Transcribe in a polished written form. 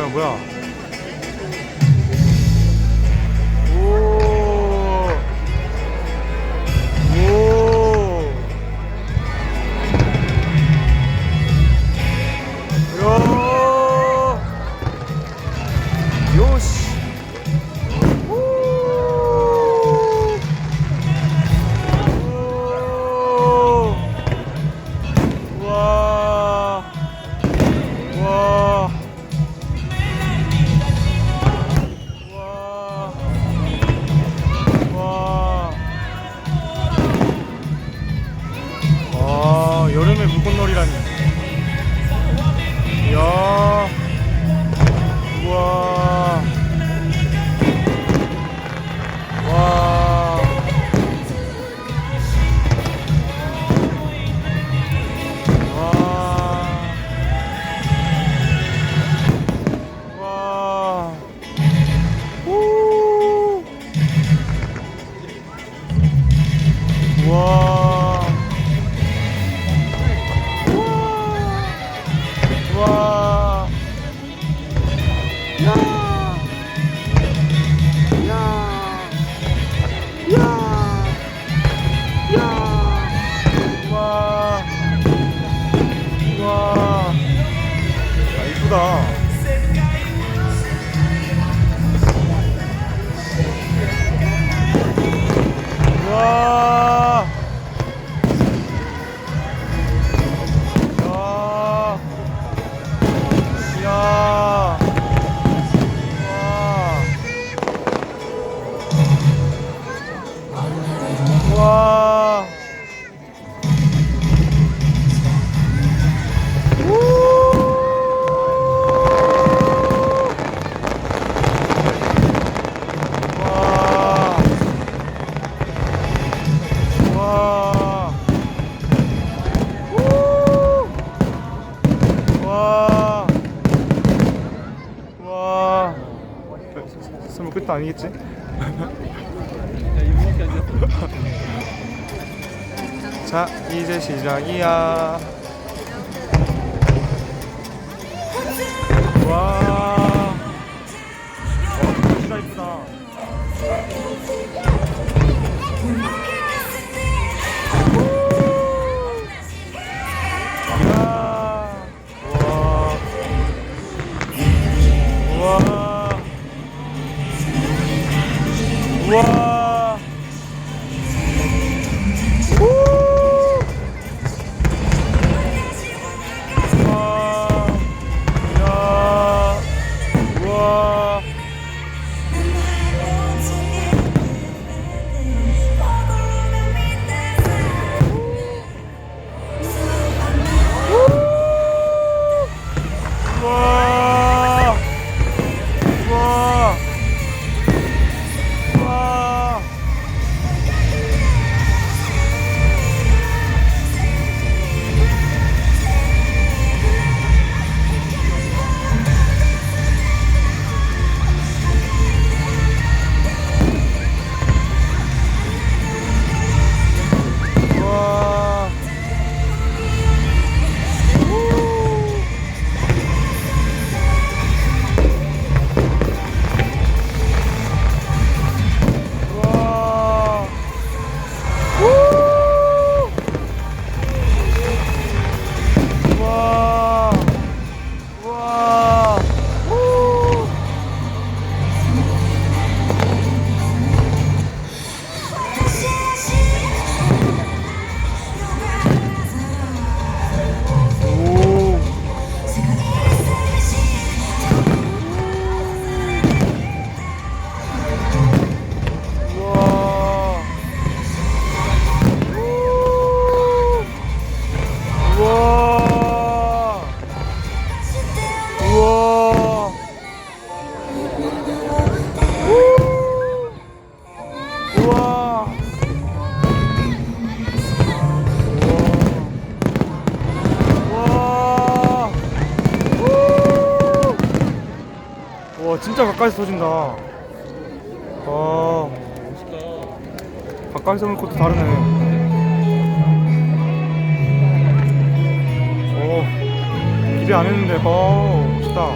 뭐야. 오. 오. 야. 요시. 오. 오. 와. 와. 여름에 물건놀이라니. 이야. 우와. 와. 와. 와. 우. 와. 와. 야. 야. 야. 야. 와. 와. 야, 이쁘다. 와. 야. 와. 와. 설마 끝도 아니겠지? 자, 이제 시작이야. 와. 진짜 이쁘다. 와. 와. 우. 와. 야. 와. 와. 와. 와. 와 진짜 가까이서 터진다. 와 가까이서 오는 것도 다르네. 기대 안 했는데 멋있다.